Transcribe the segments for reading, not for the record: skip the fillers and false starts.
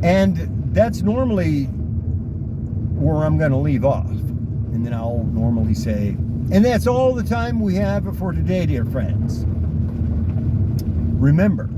And that's normally where I'm going to leave off. And then I'll normally say, and that's all the time we have for today, dear friends. Remember,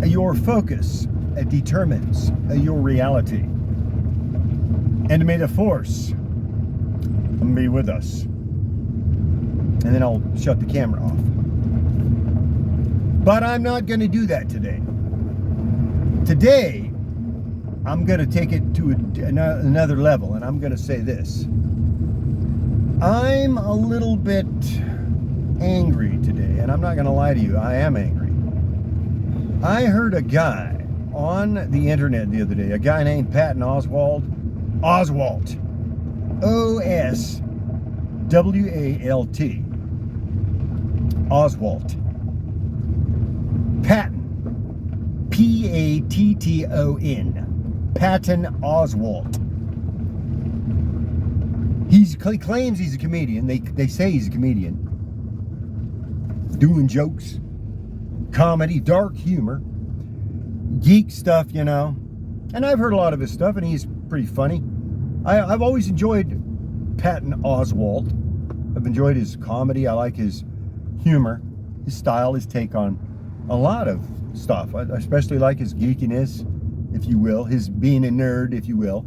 your focus determines your reality. And may the Force be with us. And then I'll shut the camera off. But I'm not going to do that today. Today, I'm going to take it to another level, and I'm going to say this. I'm a little bit angry today, and I'm not going to lie to you, I am angry. I heard a guy on the internet the other day, a guy named Patton Oswalt. Oswalt. O-S-W-A-L-T. Oswalt. Patton. P-A-T-T-O-N. Patton Oswalt. He claims he's a comedian. They say he's a comedian. Doing jokes, comedy, dark humor, geek stuff, you know. And I've heard a lot of his stuff, and he's pretty funny. I've always enjoyed Patton Oswalt. I've enjoyed his comedy. I like his humor, his style, his take on a lot of stuff. I especially like his geekiness, if you will, his being a nerd, if you will.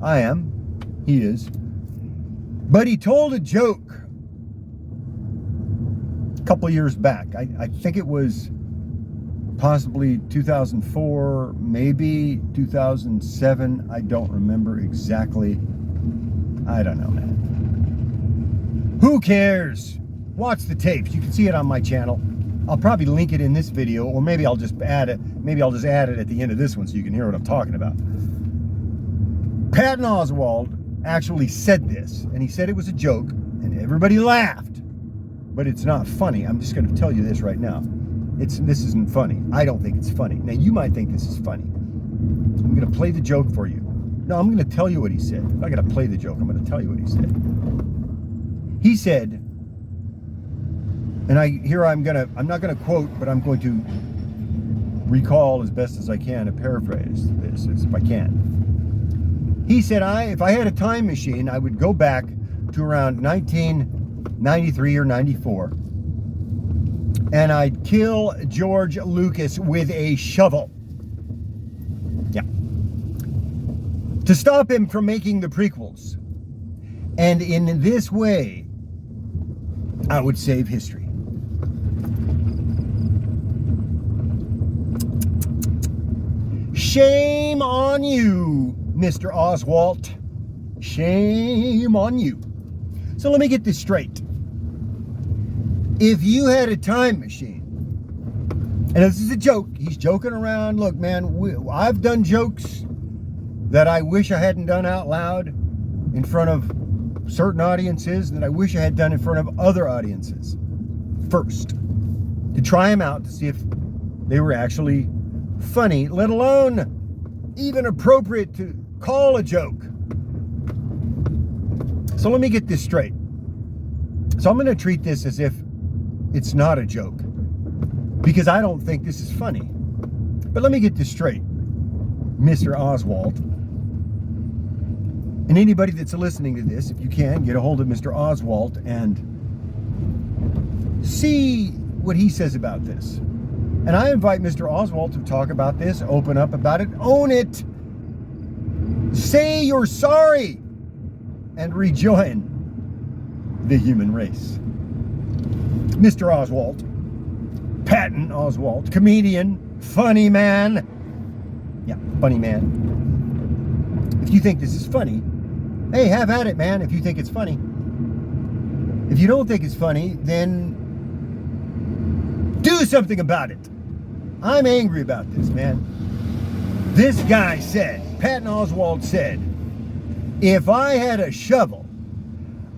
I am. He is. But he told a joke a couple years back. I think it was possibly 2004, maybe 2007. I don't remember exactly. I don't know, man. Who cares? Watch the tapes. You can see it on my channel. I'll probably link it in this video, or maybe I'll just add it. Maybe I'll just add it at the end of this one so you can hear what I'm talking about. Patton Oswalt actually said this, and he said it was a joke, and everybody laughed. But it's not funny. I'm just going to tell you this right now. This isn't funny. I don't think it's funny. Now, you might think this is funny. I'm going to play the joke for you. No, I'm going to tell you what he said. I'm not going to play the joke. I'm going to tell you what he said. He said, and I'm not going to quote, but I'm going to recall as best as I can and paraphrase this if I can. He said, if I had a time machine, I would go back to around 1993 or 94, and I'd kill George Lucas with a shovel. Yeah. To stop him from making the prequels. And in this way, I would save history. Shame on you, Mr. Oswalt. Shame on you. So let me get this straight. If you had a time machine, and this is a joke, he's joking around. Look, man, I've done jokes that I wish I hadn't done out loud in front of certain audiences that I wish I had done in front of other audiences first, to try them out to see if they were actually funny, let alone even appropriate to call a joke. So let me get this straight. So I'm going to treat this as if it's not a joke, because I don't think this is funny. But let me get this straight, Mr. Oswalt. And anybody that's listening to this, if you can, get a hold of Mr. Oswalt and see what he says about this. And I invite Mr. Oswalt to talk about this, open up about it, own it, say you're sorry, and rejoin the human race. Mr. Oswalt, Patton Oswalt, comedian, funny man. Yeah, funny man. If you think this is funny, hey, have at it, man, if you think it's funny. If you don't think it's funny, then do something about it. I'm angry about this, man. This guy said, Patton Oswalt said, if I had a shovel,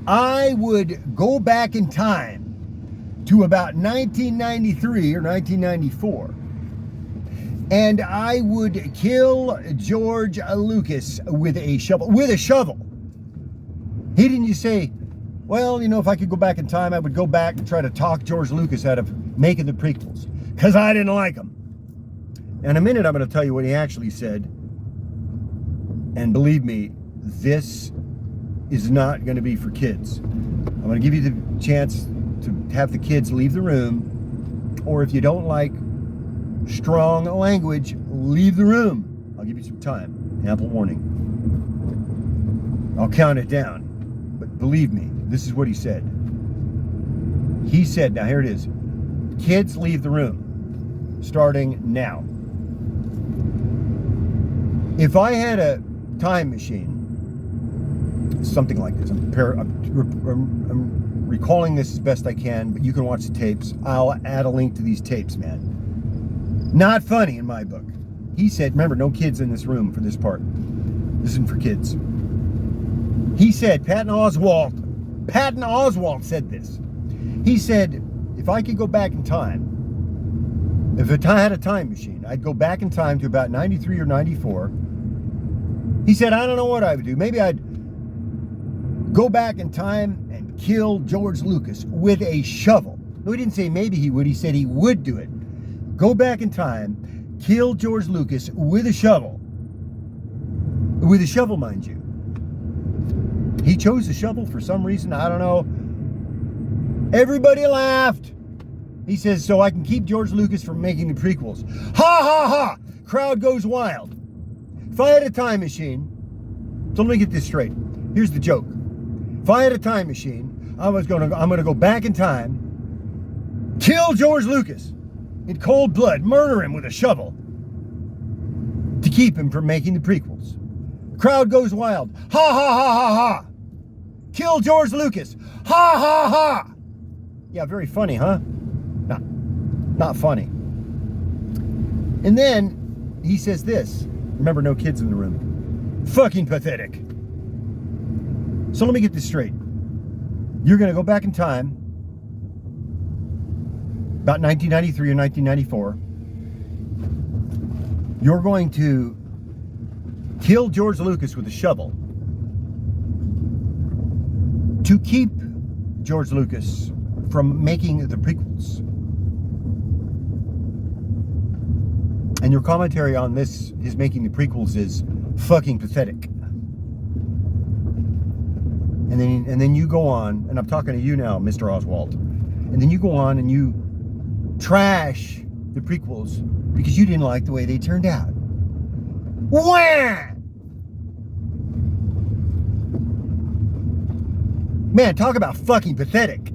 I would go back in time to about 1993 or 1994, and I would kill George Lucas with a shovel. With a shovel. He didn't just say, well, you know, if I could go back in time, I would go back and try to talk George Lucas out of making the prequels, because I didn't like them. In a minute, I'm going to tell you what he actually said And believe me, this is not going to be for kids. I'm going to give you the chance to have the kids leave the room, or if you don't like strong language, leave the room. I'll give you some time. Ample warning. I'll count it down. But believe me, this is what he said. He said, now here it is. Kids leave the room, starting now. If I had a time machine, something like this, I'm recalling this as best I can, but you can watch the tapes. I'll add a link to these tapes, man. Not funny in my book. He said, remember, no kids in this room for this part. This isn't for kids. He said, Patton Oswalt said this. He said, if I could go back in time, if I had a time machine, I'd go back in time to about 93 or 94. He said, I don't know what I would do. Maybe I'd go back in time and kill George Lucas with a shovel. No, he didn't say maybe he would. He said he would do it. Go back in time, kill George Lucas with a shovel. With a shovel, mind you. He chose the shovel for some reason. I don't know. Everybody laughed. He says, so I can keep George Lucas from making the prequels. Ha ha ha! Crowd goes wild. If I had a time machine, so let me get this straight. Here's the joke. If I had a time machine, I'm gonna go back in time, kill George Lucas in cold blood, murder him with a shovel to keep him from making the prequels. Crowd goes wild. Ha ha ha ha ha! Kill George Lucas. Ha ha ha! Yeah, very funny, huh? Not funny. And then he says this. Remember, no kids in the room. Fucking pathetic. So let me get this straight. You're going to go back in time, about 1993 or 1994. You're going to kill George Lucas with a shovel to keep George Lucas from making the prequels. And your commentary on this, his making the prequels, is fucking pathetic. And then you go on, and I'm talking to you now, Mr. Oswalt. And then you go on and you trash the prequels because you didn't like the way they turned out. Wah! Man, talk about fucking pathetic.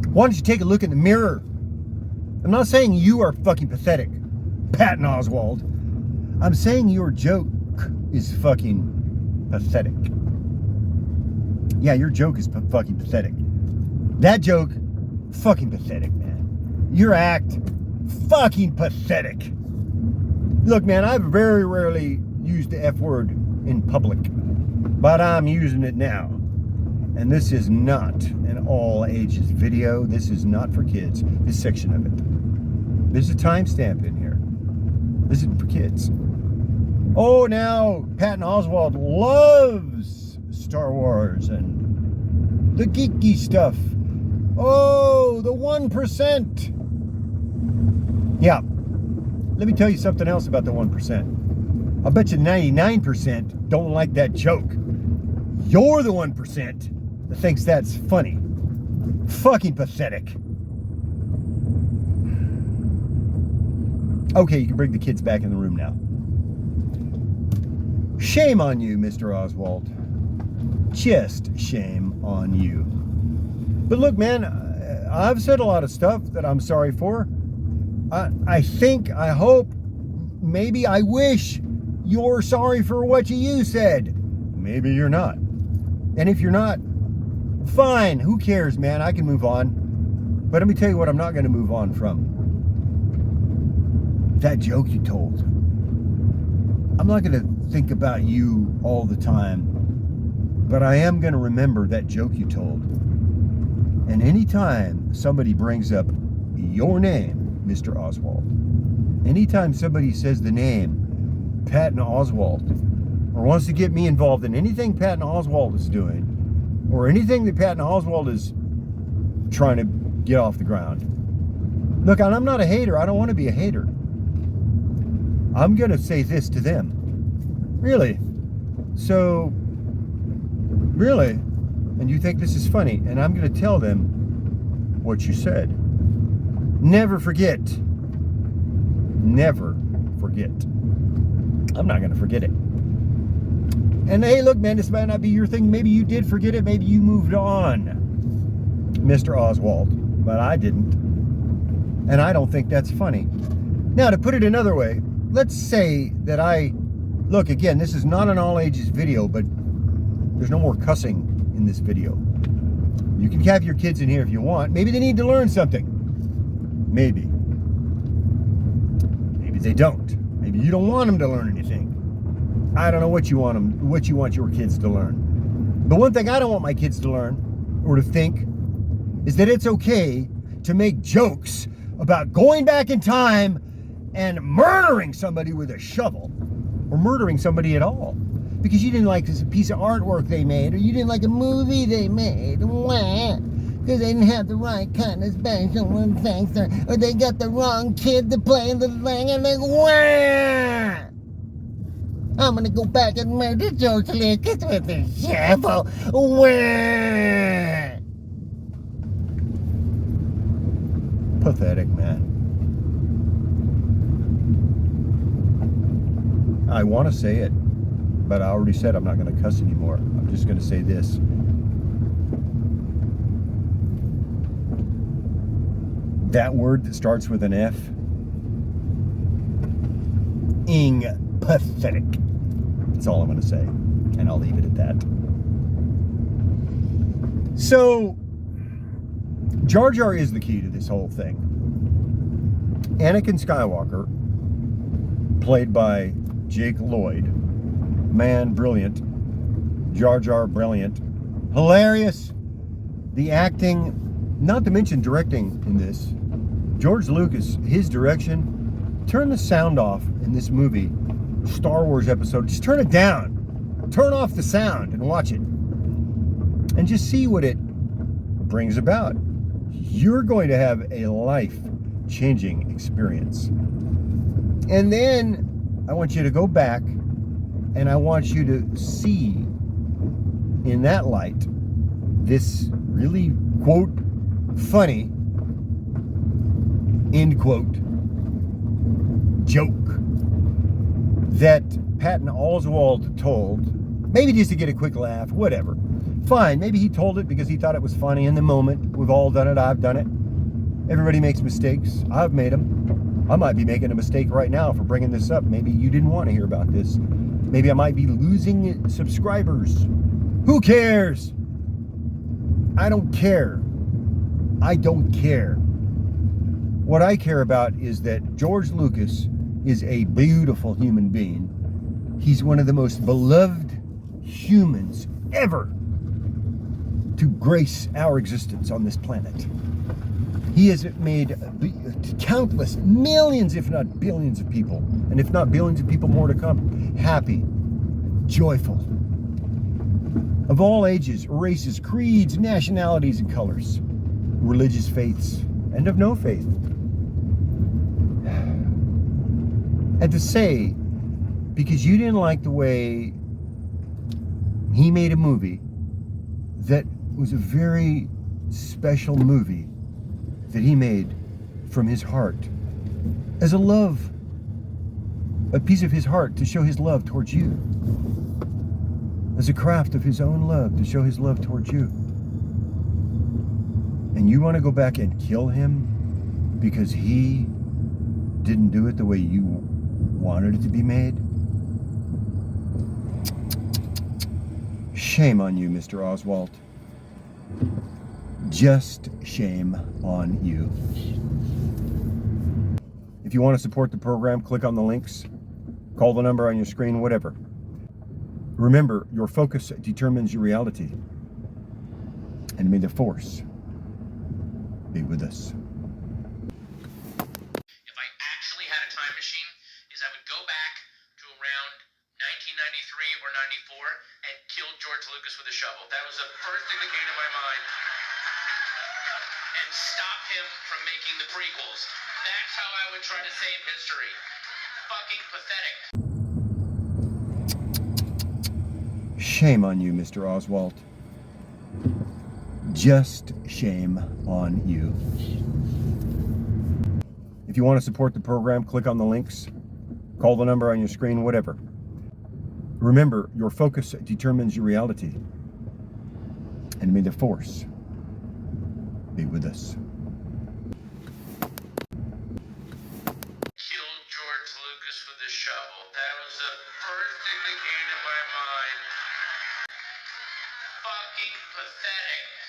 Why don't you take a look in the mirror? I'm not saying you are fucking pathetic, Patton Oswalt. I'm saying your joke is fucking pathetic. Yeah, your joke is fucking pathetic. That joke, fucking pathetic, man. Your act, fucking pathetic. Look, man, I've very rarely used the F word in public, but I'm using it now. And this is not an all ages video. This is not for kids, this section of it. There's a timestamp in here. This isn't for kids. Oh, now Patton Oswalt loves Star Wars and the geeky stuff. Oh, the 1%. Yeah, let me tell you something else about the 1%. I bet you 99% don't like that joke. You're the 1% that thinks that's funny. Fucking pathetic. Okay, you can bring the kids back in the room now. Shame on you, Mr. Oswalt. Just shame on you. But look, man, I've said a lot of stuff that I'm sorry for. I think, I hope, maybe I wish you're sorry for what you said. Maybe you're not. And if you're not, fine, who cares, man? I can move on. But let me tell you what I'm not going to move on from. That joke you told. I'm not going to think about you all the time, but I am going to remember that joke you told. And anytime somebody brings up your name, Mr. Oswalt, anytime somebody says the name Patton Oswalt, or wants to get me involved in anything Patton Oswalt is doing, or anything that Patton Oswalt is trying to get off the ground. Look, I'm not a hater. I don't want to be a hater. I'm going to say this to them. Really? So, really? And you think this is funny? And I'm going to tell them what you said. Never forget. Never forget. I'm not going to forget it. And hey, look, man, this might not be your thing. Maybe you did forget it. Maybe you moved on, Mr. Oswalt. But I didn't. And I don't think that's funny. Now, to put it another way, let's say that look, again, this is not an all ages video, but there's no more cussing in this video. You can have your kids in here if you want. Maybe they need to learn something. Maybe. Maybe they don't. Maybe you don't want them to learn anything. I don't know what you want your kids to learn. The one thing I don't want my kids to learn or to think is that it's okay to make jokes about going back in time and murdering somebody with a shovel, or murdering somebody at all, because you didn't like this piece of artwork they made, or you didn't like a movie they made, because they didn't have the right kind of special effects, or they got the wrong kid to play the thing, and like, wah! I'm gonna go back and murder George Lucas with a shovel. Wah! Pathetic, man. I want to say it, but I already said I'm not going to cuss anymore. I'm just going to say this. That word that starts with an F. Pathetic. That's all I'm going to say. And I'll leave it at that. So, Jar Jar is the key to this whole thing. Anakin Skywalker, played by Jake Lloyd, man, brilliant. Jar Jar, brilliant. Hilarious. The acting, not to mention directing in this. George Lucas, his direction, turn the sound off in this movie, Star Wars episode. Just turn it down. Turn off the sound and watch it. And just see what it brings about. You're going to have a life-changing experience. And then I want you to go back and I want you to see in that light this really, quote, funny, end quote, joke that Patton Oswalt told, maybe just to get a quick laugh, whatever. Fine, maybe he told it because he thought it was funny in the moment. We've all done it, I've done it. Everybody makes mistakes. I've made them. I might be making a mistake right now for bringing this up. Maybe you didn't want to hear about this. Maybe I might be losing subscribers. Who cares? I don't care. I don't care. What I care about is that George Lucas is a beautiful human being. He's one of the most beloved humans ever to grace our existence on this planet. He has made countless, millions, if not billions of people, and if not billions of people more to come, happy, joyful, of all ages, races, creeds, nationalities, and colors, religious faiths, and of no faith. And to say, because you didn't like the way he made a movie that was a very special movie that he made from his heart, as a piece of his heart to show his love towards you, as a craft of his own love to show his love towards you. And you want to go back and kill him because he didn't do it the way you wanted it to be made? Shame on you, Mr. Oswalt. Just shame on you. If you want to support the program, click on the links, call the number on your screen, whatever. Remember, your focus determines your reality. And may the Force be with us. If I actually had a time machine, I would go back to around 1993 or 94 and kill George Lucas with a shovel. That was the first thing that came to my mind. And stop him from making the prequels. That's how I would try to save history. Fucking pathetic. Shame on you, Mr. Oswalt. Just shame on you. If you want to support the program, click on the links, call the number on your screen, whatever. Remember, your focus determines your reality. And may the Force be with us. Killed George Lucas with a shovel. That was the first thing that came to my mind. Fucking pathetic.